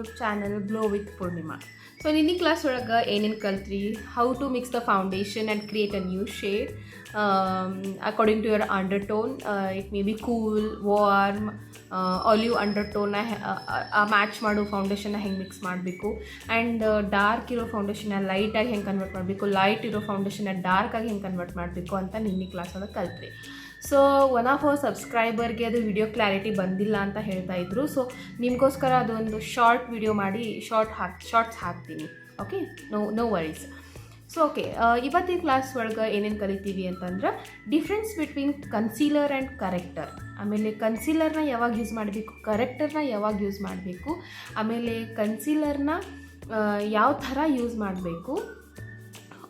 YouTube channel glow with Purnima. So ನಿನ್ನೆ class ಒಳಗೆ ಏನೇನು ಕಲ್ತ್ರಿ, how to mix the foundation and create a new shade according to your undertone. It may be cool, warm, olive ಅಂಡರ್ಟೋನ್ನ match ಮಾಡೋ ಫೌಂಡೇಶನ್ನ ಹೆಂಗೆ mix ಮಾಡಬೇಕು, and dark ಇರೋ ಫೌಂಡೇಶನ್ನ ಲೈಟಾಗಿ ಹೆಂಗೆ ಕನ್ವರ್ಟ್ ಮಾಡಬೇಕು, ಲೈಟ್ ಇರೋ ಫೌಂಡೇಶನ್ನ ಡಾರ್ಕಾಗಿ ಹೆಂಗೆ ಕನ್ವರ್ಟ್ ಮಾಡಬೇಕು ಅಂತ ನಿನ್ನೆ ಕ್ಲಾಸ್ ಒಳಗೆ ಕಲ್ತ್ರಿ. ಸೊ ಒನ್ ಆಫ್ ಅವರ್ ಸಬ್ಸ್ಕ್ರೈಬರ್ಗೆ ಅದು ವಿಡಿಯೋ ಕ್ಲಾರಿಟಿ ಬಂದಿಲ್ಲ ಅಂತ ಹೇಳ್ತಾ ಇದ್ರು. ಸೊ ನಿಮಗೋಸ್ಕರ ಅದೊಂದು ಶಾರ್ಟ್ ವಿಡಿಯೋ ಮಾಡಿ ಶಾರ್ಟ್ಸ್ ಹಾಕ್ತೀನಿ. Okay, no worries. So okay, ಇವತ್ತಿನ ಕ್ಲಾಸ್ ಒಳಗೆ ಏನೇನು ಕಲಿತೀವಿ ಅಂತಂದ್ರೆ difference between concealer and corrector. ಆಮೇಲೆ ಕನ್ಸೀಲರ್ನ ಯಾವಾಗ ಯೂಸ್ ಮಾಡಬೇಕು, ಕರೆಕ್ಟರ್ನ ಯಾವಾಗ ಯೂಸ್ ಮಾಡಬೇಕು, ಆಮೇಲೆ ಕನ್ಸೀಲರ್ನ ಯಾವ ಥರ ಯೂಸ್ ಮಾಡಬೇಕು.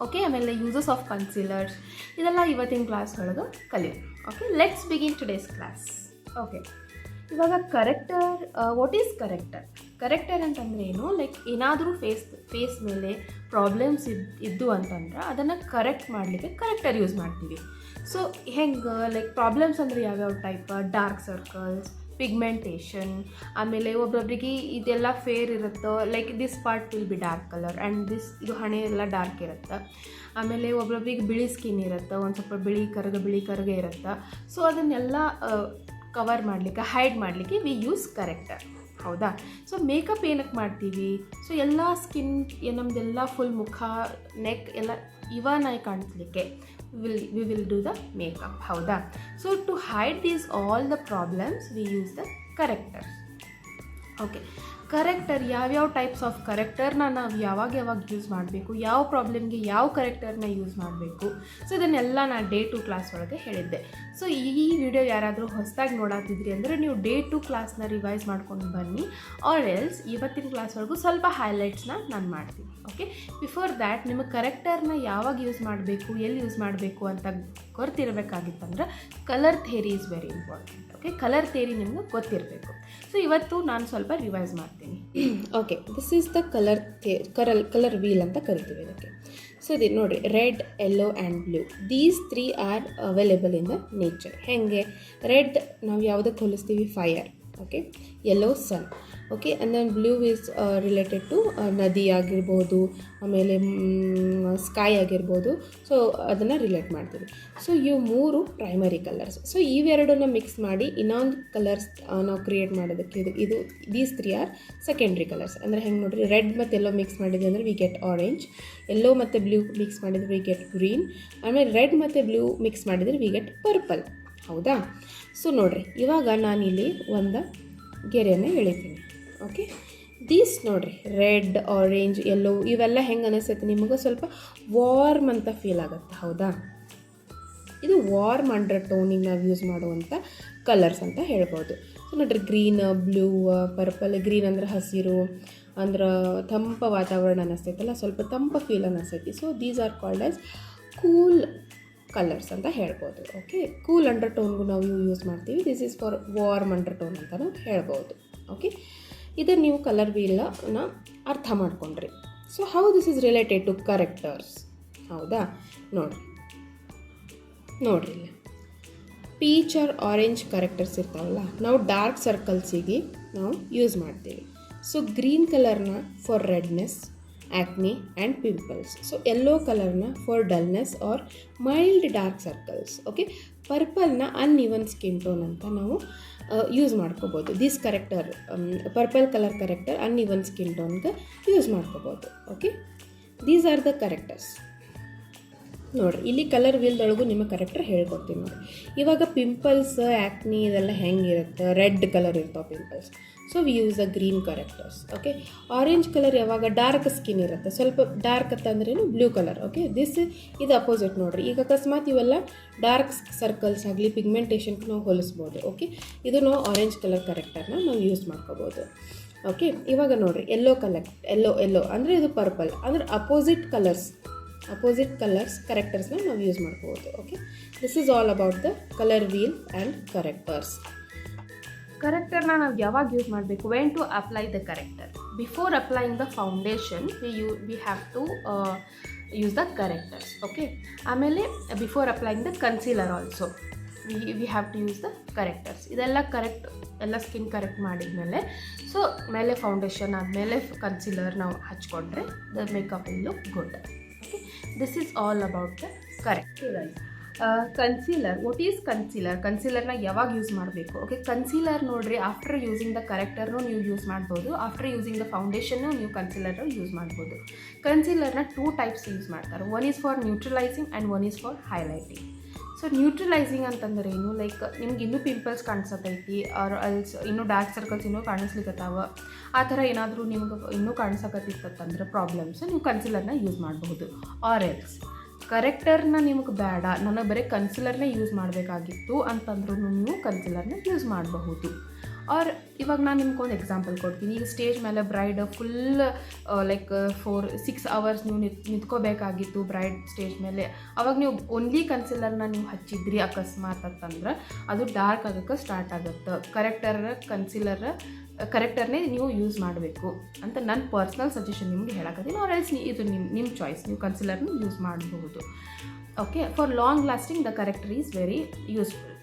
ಓಕೆ, ಆಮೇಲೆ ಯೂಸಸ್ ಆಫ್ ಕನ್ಸೀಲರ್ಸ್ ಇದೆಲ್ಲ ಇವತ್ತಿನ ಕ್ಲಾಸ್ ಒಳಗೆ ಕಲಿಯೋದು. Okay, let's begin today's class. Okay, ಇವಾಗ corrector, what is corrector? Corrector ಅಂತಂದರೆ ಏನು, ಲೈಕ್ ಏನಾದರೂ ಫೇಸ್ ಮೇಲೆ ಪ್ರಾಬ್ಲಮ್ಸ್ ಇದ್ದು ಅಂತಂದ್ರೆ ಅದನ್ನು ಕರೆಕ್ಟ್ ಮಾಡಲಿಕ್ಕೆ ಕರೆಕ್ಟರ್ ಯೂಸ್ ಮಾಡ್ತೀವಿ. ಸೊ ಹೆಂಗೆ, ಲೈಕ್ ಪ್ರಾಬ್ಲಮ್ಸ್ ಅಂದರೆ ಯಾವ್ಯಾವ ಟೈಪ್, ಡಾರ್ಕ್ ಸರ್ಕಲ್ಸ್, ಪಿಗ್ಮೆಂಟೇಷನ್, ಆಮೇಲೆ ಒಬ್ಬೊಬ್ಬರಿಗೆ ಇದೆಲ್ಲ ಫೇರ್ ಇರುತ್ತೆ, like this part will be dark colour and ಇದು ಹಣೆ ಎಲ್ಲ ಡಾರ್ಕ್ ಇರುತ್ತೆ. ಆಮೇಲೆ ಒಬ್ಬೊಬ್ಬರಿಗೆ ಬಿಳಿ ಸ್ಕಿನ್ ಇರುತ್ತೆ, ಒಂದು ಸ್ವಲ್ಪ ಬಿಳಿ ಕರಗ ಇರುತ್ತೆ. ಸೊ ಅದನ್ನೆಲ್ಲ ಕವರ್ ಮಾಡಲಿಕ್ಕೆ, ಹೈಡ್ ಮಾಡಲಿಕ್ಕೆ ವಿ ಯೂಸ್ ಕರೆಕ್ಟರ್. ಹೌದಾ? ಸೊ ಮೇಕಪ್ ಏನಕ್ಕೆ ಮಾಡ್ತೀವಿ? ಸೊ ಎಲ್ಲ ಸ್ಕಿನ್ ನಮ್ಮದೆಲ್ಲ ಫುಲ್ ಮುಖ, ನೆಕ್ ಎಲ್ಲ ಇವನಾಗಿ ಕಾಣಿಸ್ಲಿಕ್ಕೆ we will do the makeup. ಹೌದಾ? So to hide these all the problems we use the correctors. Okay, corrector ಯಾವ್ಯಾವ ಟೈಪ್ಸ್ ಆಫ್ ಕರೆಕ್ಟರ್ನ ನಾವು ಯಾವಾಗ ಯೂಸ್ ಮಾಡಬೇಕು, ಯಾವ ಪ್ರಾಬ್ಲಮ್ಗೆ ಯಾವ ಕರೆಕ್ಟರ್ನ ಯೂಸ್ ಮಾಡಬೇಕು. ಸೊ ಇದನ್ನೆಲ್ಲ ನಾನು ಡೇ 2 ಕ್ಲಾಸ್ ಒಳಗೆ ಹೇಳಿದ್ದೆ. ಸೊ ಈ ವಿಡಿಯೋ ಯಾರಾದರೂ ಹೊಸದಾಗಿ ನೋಡಾತಿದ್ರಿ ಅಂದರೆ ನೀವು ಡೇ 2 ಕ್ಲಾಸ್ನ ರಿವೈಸ್ ಮಾಡ್ಕೊಂಡು ಬನ್ನಿ, ಆರ್ ಎಲ್ಸ್ ಇವತ್ತಿನ ಕ್ಲಾಸ್ ಒಳಗೂ ಸ್ವಲ್ಪ ಹೈಲೈಟ್ಸ್ನ ನಾನು ಮಾಡ್ತೀನಿ. ಓಕೆ, ಬಿಫೋರ್ ದ್ಯಾಟ್ ನಿಮಗೆ ಕರೆಕ್ಟರ್ನ ಯಾವಾಗ ಯೂಸ್ ಮಾಡಬೇಕು, ಎಲ್ಲಿ ಯೂಸ್ ಮಾಡಬೇಕು ಅಂತ ಗೊತ್ತಿರಬೇಕಾಗಿತ್ತಂದ್ರೆ colour theory is very important. Okay, colour theory ನಿಮ್ಗೆ ಗೊತ್ತಿರಬೇಕು. ಸೊ ಇವತ್ತು ನಾನು ಸ್ವಲ್ಪ ರಿವೈಸ್ ಮಾಡ್ತೀನಿ. Okay, this is the colour wheel ಅಂತ ಕರಿತೀವಿ ಇದಕ್ಕೆ. ಸೊ ಇದು ನೋಡಿ, red, yellow and blue, these 3 are available in the nature. ಹೇಗೆ, ರೆಡ್ ನಾವು ಯಾವುದಕ್ಕೆ ಹೋಲಿಸ್ತೀವಿ, fire. Okay, yellow sun. Okay, and then blue is related to ನದಿ ಆಗಿರ್ಬೋದು, ಆಮೇಲೆ ಸ್ಕೈ ಆಗಿರ್ಬೋದು. ಸೊ ಅದನ್ನು ರಿಲೇಟ್ ಮಾಡ್ತೀವಿ. ಸೊ ಇವು 3 ಪ್ರೈಮರಿ ಕಲರ್ಸ್. ಸೊ ಇವೆರಡನ್ನ ಮಿಕ್ಸ್ ಮಾಡಿ ಇನ್ನೊಂದು ಕಲರ್ಸ್ ನಾವು ಕ್ರಿಯೇಟ್ ಮಾಡೋದಕ್ಕೆ ಇದು ದೀಸ್ 3 ಆರ್ ಸೆಕೆಂಡ್ರಿ ಕಲರ್ಸ್. ಅಂದರೆ ಹೆಂಗೆ ನೋಡಿರಿ, ರೆಡ್ ಮತ್ತು ಯೆಲ್ಲೋ ಮಿಕ್ಸ್ ಮಾಡಿದ್ವಿ ಅಂದರೆ ವಿ ಗೆಟ್ ಆರೆಂಜ್, ಯೆಲ್ಲೋ ಮತ್ತು ಬ್ಲೂ ಮಿಕ್ಸ್ ಮಾಡಿದರೆ ವಿ ಗೆಟ್ ಗ್ರೀನ್, ಆಮೇಲೆ ರೆಡ್ ಮತ್ತು ಬ್ಲೂ ಮಿಕ್ಸ್ ಮಾಡಿದರೆ ವಿ ಗೆಟ್ ಪರ್ಪಲ್. ಹೌದಾ? ಸೊ ನೋಡಿರಿ, ಇವಾಗ ನಾನಿಲ್ಲಿ ಒಂದು ಗೆರೆಯನ್ನು ಎಳಿತೀನಿ. ಓಕೆ, ದೀಸ್ ನೋಡಿರಿ, ರೆಡ್, ಆರೆಂಜ್, ಯೆಲ್ಲೋ ಇವೆಲ್ಲ ಹೆಂಗೆ ಅನಿಸುತ್ತೆ ನಿಮಗೆ, ಸ್ವಲ್ಪ ವಾರ್ಮ್ ಅಂತ ಫೀಲ್ ಆಗುತ್ತೆ. ಹೌದಾ? ಇದು ವಾರ್ಮ್ ಅಂಡರ್ ಟೋನಿಗೆ ನಾವು ಯೂಸ್ ಮಾಡುವಂಥ ಕಲರ್ಸ್ ಅಂತ ಹೇಳ್ಬೋದು. ಸೊ ನೋಡಿರಿ, ಗ್ರೀನ್, ಬ್ಲೂ, ಪರ್ಪಲ್. ಗ್ರೀನ್ ಅಂದ್ರೆ ಹಸಿರು, ಅಂದ್ರೆ ತಂಪ ವಾತಾವರಣ ಅನ್ನಿಸ್ತೈತಲ್ಲ, ಸ್ವಲ್ಪ ತಂಪ ಫೀಲ್ ಅನ್ನಿಸ್ತೈತಿ. So these are called as cool colours ಅಂತ ಹೇಳ್ಬೋದು. ಓಕೆ, ಕೂಲ್ ಅಂಡರ್ ಟೋನ್ಗೂ ನಾವು ಯೂಸ್ ಮಾಡ್ತೀವಿ. This is for warm under tone ಅಂತ ನಾವು ಹೇಳ್ಬೋದು. ಓಕೆ, ಇದನ್ನು ನೀವು ಕಲರ್ ವೀಲನ್ನ ಅರ್ಥ ಮಾಡ್ಕೊಂಡ್ರಿ. So how this is related to correctors. ಹೌದಾ? ನೋಡ್ರಿ ಇಲ್ಲ, ಪೀಚ್ ಆರ್ ಆರೆಂಜ್ ಕರೆಕ್ಟರ್ಸ್ ಇರ್ತಾವಲ್ಲ, ನಾವು ಡಾರ್ಕ್ ಸರ್ಕಲ್ಸಿಗೆ ನಾವು ಯೂಸ್ ಮಾಡ್ತೀವಿ. ಸೊ ಗ್ರೀನ್ ಕಲರ್ನ for redness, acne and pimples. So yellow ಕಲರ್ನ for dullness or mild dark circles. Okay, ಪರ್ಪಲ್ನ ಅನ್ಇವನ್ ಸ್ಕಿನ್ ಟೋನ್ ಅಂತ ನಾವು ಯೂಸ್ ಮಾಡ್ಕೋಬೋದು. This corrector, purple colour corrector uneven skin ಟೋನ್ಗೆ ಯೂಸ್ ಮಾಡ್ಕೋಬೋದು. Okay, these are the correctors. ನೋಡಿರಿ, ಇಲ್ಲಿ colour ವೀಲ್ದೊಳಗೂ ನಿಮ್ಮ ಕರೆಕ್ಟರ್ ಹೇಳ್ಕೊಡ್ತೀನಿ ನೋಡಿ. ಇವಾಗ ಪಿಂಪಲ್ಸ್, ಆ್ಯಕ್ನಿ ಇದೆಲ್ಲ ಹೆಂಗಿರುತ್ತೆ, ರೆಡ್ ಕಲರ್ ಇರ್ತಾವೆ pimples. So we use a green correctors. Okay, orange colour ಯಾವಾಗ ಡಾರ್ಕ್ ಸ್ಕಿನ್ ಇರುತ್ತೆ, ಸ್ವಲ್ಪ ಡಾರ್ಕ್ ಅಂತಂದ್ರೇನು ಬ್ಲೂ ಕಲರ್. ಓಕೆ, ಇದು ಅಪೋಸಿಟ್ ನೋಡಿರಿ. ಈಗ ಅಕಸ್ಮಾತ್ ಇವೆಲ್ಲ ಡಾರ್ಕ್ ಸರ್ಕಲ್ಸ್ ಆಗಲಿ, ಪಿಗ್ಮೆಂಟೇಷನ್ಗೆ ನಾವು ಹೋಲಿಸ್ಬೋದು. ಓಕೆ, ಇದು ನಾವು ಆರೆಂಜ್ ಕಲರ್ ಕರೆಕ್ಟರ್ನ ನಾವು ಯೂಸ್ ಮಾಡ್ಕೋಬೋದು. ಓಕೆ, ಇವಾಗ ನೋಡಿರಿ, ಯೆಲ್ಲೋ ಅಂದರೆ ಇದು ಪರ್ಪಲ್, ಅಂದರೆ ಅಪೋಸಿಟ್ ಕಲರ್ಸ್ ಕರೆಕ್ಟರ್ಸ್ನ ನಾವು ಯೂಸ್ ಮಾಡ್ಕೋಬೋದು. Okay, this is all about the colour wheel and correctors. ಕರೆಕ್ಟರ್ನ ನಾವು ಯಾವಾಗ ಯೂಸ್ ಮಾಡಬೇಕು, when to apply the corrector. Before applying the foundation we have to use the correctors. Okay, ಆಮೇಲೆ before applying the concealer also. We have to use the correctors. ಇದೆಲ್ಲ correct, ಎಲ್ಲ skin correct ಮಾಡಿದ್ಮೇಲೆ so ಮೇಲೆ foundation ಆದಮೇಲೆ concealer ನಾವು ಹಚ್ಕೊಂಡ್ರೆ the makeup will look good. Okay, this is all about the corrector. Concealer, what is concealer? ಕನ್ಸೀಲರ್ನ ಯಾವಾಗ use ಮಾಡಬೇಕು? ಓಕೆ, ಕನ್ಸೀಲರ್ ನೋಡಿರಿ, ಆಫ್ಟರ್ ಯೂಸಿಂಗ್ ದ ಕರೆಕ್ಟರ್ನು ನೀವು ಯೂಸ್ ಮಾಡ್ಬೋದು, ಆಫ್ಟರ್ ಯೂಸಿಂಗ್ ದ ಫೌಂಡೇಶನ್ನು ನೀವು ಕನ್ಸೀಲರ್ನು ಯೂಸ್ ಮಾಡ್ಬೋದು. ಕನ್ಸೀಲರ್ನ 2 ಟೈಪ್ಸ್ ಯೂಸ್ ಮಾಡ್ತಾರೆ. One is for neutralising and one is for highlighting. So neutralising ಅಂತಂದ್ರೆ ಏನು, ಲೈಕ್ ನಿಮ್ಗೆ ಇನ್ನೂ ಪಿಂಪಲ್ಸ್ ಕಾಣಿಸತೈತಿ ಆರ್ ಅಲ್ಸ್ ಇನ್ನೂ ಡಾರ್ಕ್ ಸರ್ಕಲ್ಸ್ ಇನ್ನೂ ಕಾಣಿಸ್ಲಿಕ್ಕತ್ತಾವ, ಆ ಥರ ಏನಾದರೂ ನಿಮ್ಗೆ ಇನ್ನೂ ಕಾಣಿಸಕತ್ತಿತ್ತಂದ್ರೆ ಪ್ರಾಬ್ಲಮ್ಸ್, ನೀವು ಕನ್ಸಿಲರ್ನ ಯೂಸ್ ಮಾಡಬಹುದು. ಆರ್ ಎಲ್ಸ್ ಕರೆಕ್ಟರ್ನ ನಿಮ್ಗೆ ಬೇಡ, ನನಗೆ ಬರೀ ಕನ್ಸಿಲರ್ನೇ ಯೂಸ್ ಮಾಡಬೇಕಾಗಿತ್ತು ಅಂತಂದ್ರೂ ನೀವು ಕನ್ಸಿಲರ್ನ ಯೂಸ್ ಮಾಡಬಹುದು. ಆರ್ ಇವಾಗ ನಾನು ನಿಮ್ಗೊಂದು ಎಕ್ಸಾಂಪಲ್ ಕೊಡ್ತೀನಿ. ಈಗ ಸ್ಟೇಜ್ ಮೇಲೆ ಬ್ರೈಡ್ ಫುಲ್ ಲೈಕ್ 4-6 ಅವರ್ಸ್ ನೀವು ನಿಂತ್ಕೋಬೇಕಾಗಿತ್ತು ಬ್ರೈಡ್ ಸ್ಟೇಜ್ ಮೇಲೆ, ಅವಾಗ ನೀವು ಓನ್ಲಿ ಕನ್ಸಿಲರ್ನ ನೀವು ಹಚ್ಚಿದ್ರಿ ಅಕಸ್ಮಾತ್ ಅಂತಂದ್ರೆ ಅದು ಡಾರ್ಕ್ ಆಗೋಕ್ಕೆ ಸ್ಟಾರ್ಟ್ ಆಗುತ್ತೆ. ಕರೆಕ್ಟರ್ನೇ ನೀವು ಯೂಸ್ ಮಾಡಬೇಕು ಅಂತ ನನ್ನ ಪರ್ಸ್ನಲ್ ಸಜೆಷನ್ ನಿಮ್ಗೆ ಹೇಳಕತ್ತೀನಿ. ಆರ್ ಎಲ್ಸ್ ಇದು ನಿಮ್ಮ ಚಾಯ್ಸ್, ನೀವು ಕನ್ಸಿಲರ್ನ ಯೂಸ್ ಮಾಡಬಹುದು. Okay, for long lasting the corrector is very useful.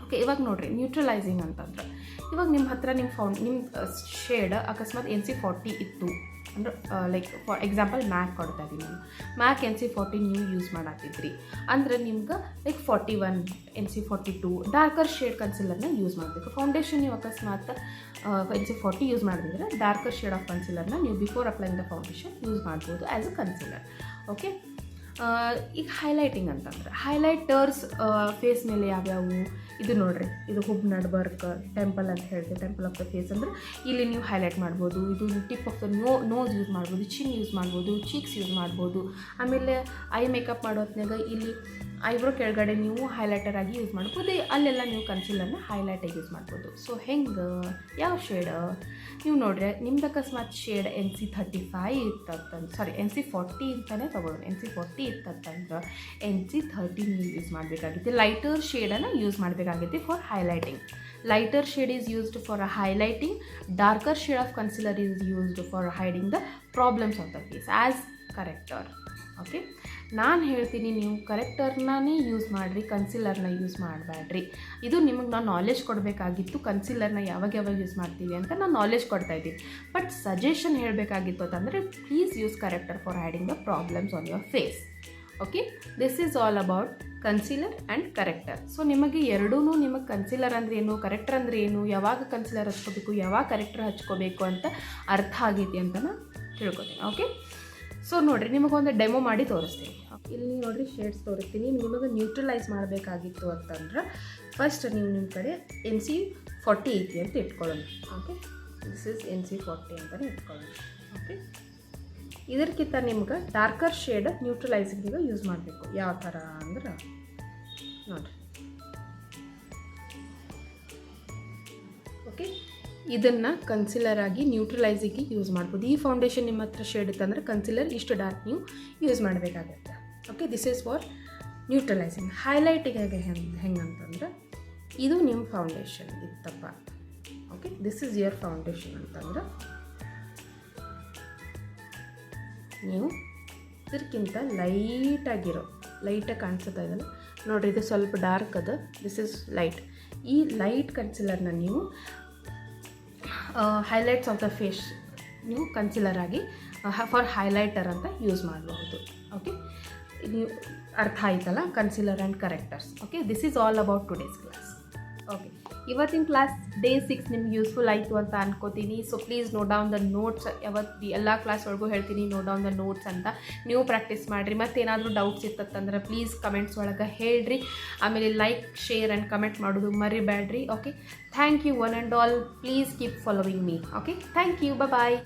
Okay, ಇವಾಗ ನೋಡಿರಿ ನ್ಯೂಟ್ರಲೈಸಿಂಗ್ ಅಂತಂದ್ರೆ ಇವಾಗ ನಿಮ್ಮ ಹತ್ರ ನಿಮ್ಮ ಶೇಡ್ ಅಕಸ್ಮಾತ್ NC40 ಇತ್ತು ಅಂದ್ರೆ ಲೈಕ್ ಫಾರ್ ಎಕ್ಸಾಂಪಲ್ ಮ್ಯಾಕ್ ಕೊಡ್ತಾ ಇದ್ದೀನಿ ನಾನು, ಮ್ಯಾಕ್ NC40 ನೀವು ಯೂಸ್ ಮಾಡತ್ತಿದ್ರಿ ಅಂದರೆ ನಿಮ್ಗೆ ಲೈಕ್ 41 NC42 ಡಾರ್ಕರ್ ಶೇಡ್ ಕನ್ಸಿಲರ್ನ ಯೂಸ್ ಮಾಡಬೇಕು. ಫೌಂಡೇಶನ್ ನೀವು ಅಕಸ್ಮಾತ್ NC40 ಯೂಸ್ ಮಾಡಿದ್ರೆ ಡಾರ್ಕರ್ ಶೇಡ್ ಆಫ್ ಕನ್ಸಿಲರ್ನ ನೀವು before applying the foundation use ಮಾಡ್ಬೋದು ಆ್ಯಸ್ ಅ ಕನ್ಸಿಲರ್. ಓಕೆ, ಈಗ ಹೈಲೈಟಿಂಗ್ ಅಂತಂದ್ರೆ ಹೈಲೈಟರ್ಸ್ ಫೇಸ್ ಮೇಲೆ ಯಾವ್ಯಾವು ಇದು ನೋಡ್ರಿ, ಇದು ಹುಬ್ ನಡ್ಬರ್ಕ್ ಟೆಂಪಲ್ ಅಂತ ಹೇಳ್ತೀವಿ, ಟೆಂಪಲ್ ಆಫ್ ದ ಫೇಸ್ ಅಂದರೆ ಇಲ್ಲಿ ನೀವು ಹೈಲೈಟ್ ಮಾಡ್ಬೋದು. ಇದು tip of the nose use ಮಾಡ್ಬೋದು, ಚಿನ್ ಯೂಸ್ ಮಾಡ್ಬೋದು, ಚೀಕ್ಸ್ ಯೂಸ್ ಮಾಡ್ಬೋದು. ಆಮೇಲೆ ಐ ಮೇಕಪ್ ಮಾಡೋ ಹೊತ್ನಾಗ ಇಲ್ಲಿ ಐಬ್ರೋ ಕೆಳಗಡೆ ನೀವು ಹೈಲೈಟರ್ ಆಗಿ ಯೂಸ್ ಮಾಡ್ಬೋದು, ಅಲ್ಲೆಲ್ಲ ನೀವು ಕನ್ಸಿಲರ್ನ ಹೈಲೈಟಾಗಿ ಯೂಸ್ ಮಾಡ್ಬೋದು. ಸೊ ಹೆಂಗೆ, ಯಾವ ಶೇಡ್ ನೀವು ನೋಡ್ರಿ, ನಿಮ್ದು ಅಕಸ್ಮಾತ್ ಶೇಡ್ NC35 ಇತ್ತಂತಂದ್ರೆ NC40 ಅಂತಲೇ ತೊಗೊಳ್ಳೋಣ, NC40 ಇತ್ತಂತಂದ್ರೆ NC30 ನೀವು ಯೂಸ್ ಮಾಡಬೇಕಾಗಿತ್ತು. ಲೈಟರ್ ಶೇಡನ್ನು ಯೂಸ್ ಮಾಡಬೇಕಾಗಿತ್ತು for highlighting. Lighter shade is used for highlighting, darker shade of concealer is used for hiding the problems of the face as corrector. Okay, ನಾನು ಹೇಳ್ತೀನಿ ನೀವು ಕರೆಕ್ಟರ್ನೇ use ಮಾಡಿರಿ, ಕನ್ಸಿಲರ್ನ use ಮಾಡಬೇಡ್ರಿ. ಇದು ನಿಮಗೆ ನಾನು ನಾಲೆಜ್ ಕೊಡಬೇಕಾಗಿತ್ತು, ಕನ್ಸಿಲರ್ನ ಯಾವಾಗ ಯೂಸ್ ಮಾಡ್ತೀವಿ ಅಂತ ನಾನು ನಾಲೆಜ್ ಕೊಡ್ತಾಯಿದ್ದೀನಿ. ಬಟ್ ಸಜೆಷನ್ ಹೇಳಬೇಕಾಗಿತ್ತು ಅಂತಂದರೆ please use corrector for hiding the problems on your face. Okay, this is all about concealer and corrector. So ನಿಮಗೆ ಎರಡೂ, ನಿಮಗೆ ಕನ್ಸಿಲರ್ ಅಂದರೆ ಏನು, ಕರೆಕ್ಟರ್ ಅಂದರೆ ಏನು, ಯಾವಾಗ ಕನ್ಸಿಲರ್ ಹಚ್ಕೋಬೇಕು, ಯಾವಾಗ ಕರೆಕ್ಟರ್ ಹಚ್ಕೋಬೇಕು ಅಂತ ಅರ್ಥ ಆಗೈತಿ ಅಂತ ನಾನು ತಿಳ್ಕೊತೀನಿ. ಓಕೆ, ಸೊ ನೋಡಿರಿ, ನಿಮಗೊಂದು ಡೆಮೋ ಮಾಡಿ ತೋರಿಸ್ತೀನಿ. ಇಲ್ಲಿ ನೋಡಿರಿ ಶೇಡ್ಸ್ ತೋರಿಸ್ತೀನಿ. ನಿಮಗೆ ನ್ಯೂಟ್ರಲೈಸ್ ಮಾಡಬೇಕಾಗಿತ್ತು ಅಂತಂದ್ರೆ ಫಸ್ಟ್ ನೀವು ನಿಮ್ಮ ಕಡೆ NC40 ಐತಿ ಅಂತ ಇಟ್ಕೊಳ್ಳೋಣ. ಓಕೆ, ದಿಸ್ ಈಸ್ NC40 ಅಂತಲೇ ಇಟ್ಕೊಳ್ಳೋಣ. ಓಕೆ, ಇದಕ್ಕಿಂತ ನಿಮ್ಗೆ ಡಾರ್ಕರ್ ಶೇಡ್ ನ್ಯೂಟ್ರಲೈಸಿಂಗಿಗೆ ಯೂಸ್ ಮಾಡಬೇಕು. ಯಾವ ಥರ ಅಂದ್ರೆ ನೋಡಿರಿ, ಓಕೆ, ಇದನ್ನು ಕನ್ಸಿಲರ್ ಆಗಿ ನ್ಯೂಟ್ರಲೈಸಿಂಗಿಗೆ ಯೂಸ್ ಮಾಡ್ಬೋದು. ಈ ಫೌಂಡೇಶನ್ ನಿಮ್ಮ ಹತ್ರ ಶೇಡ್ ಇತ್ತಂದರೆ ಕನ್ಸಿಲರ್ ಇಷ್ಟು ಡಾರ್ಕ್ ನೀವು ಯೂಸ್ ಮಾಡಬೇಕಾಗತ್ತೆ. Okay, this is for neutralizing. ಹೈಲೈಟಿಗೆ ಹೆಂಗಂತಂದ್ರೆ ಇದು ನಿಮ್ಮ ಫೌಂಡೇಶನ್ ಇತ್ತಪ್ಪ. Okay, this is your foundation ಅಂತಂದ್ರೆ ನೀವು ಇದಕ್ಕಿಂತ ಲೈಟಾಗಿ ಕಾಣಿಸುತ್ತಾ ಇದಲ್ಲ ನೋಡಿರಿ, ಇದು ಸ್ವಲ್ಪ ಡಾರ್ಕ್ ಅದ, ದಿಸ್ ಈಸ್ ಲೈಟ್. ಈ ಲೈಟ್ ಕನ್ಸಿಲರ್ನ ನೀವು ಹೈಲೈಟ್ಸ್ ಆಫ್ ದ ಫೇಸ್ ನೀವು ಕನ್ಸಿಲರ್ ಆಗಿ ಫಾರ್ ಹೈಲೈಟರ್ ಅಂತ ಯೂಸ್ ಮಾಡಬಹುದು. ಓಕೆ, ನೀವು ಅರ್ಥ ಆಯ್ತಲ್ಲ concealer and correctors. Okay, this is all about today's class. Okay, ಇವತ್ತಿನ ಕ್ಲಾಸ್ ಡೇ 6 ನಿಮ್ಗೆ ಯೂಸ್ಫುಲ್ ಆಯಿತು ಅಂತ ಅನ್ಕೋತೀನಿ. So please note down the notes. ಎಲ್ಲ ಕ್ಲಾಸ್ ಒಳಗೂ ಹೇಳ್ತೀನಿ ನೋಟ್ ಡೌನ್ ದ ನೋಟ್ಸ್ ಅಂತ, ನೀವು ಪ್ರಾಕ್ಟೀಸ್ ಮಾಡಿರಿ. ಮತ್ತೇನಾದರೂ ಡೌಟ್ಸ್ ಇತ್ತಂದ್ರೆ ಪ್ಲೀಸ್ ಕಮೆಂಟ್ಸ್ ಒಳಗೆ ಹೇಳ್ರಿ. ಆಮೇಲೆ ಲೈಕ್, ಶೇರ್ ಆ್ಯಂಡ್ ಕಮೆಂಟ್ ಮಾಡೋದು ಮರಿಬೇಡ್ರಿ. Okay, thank you one and all. Please keep following me. Okay, thank you, bye.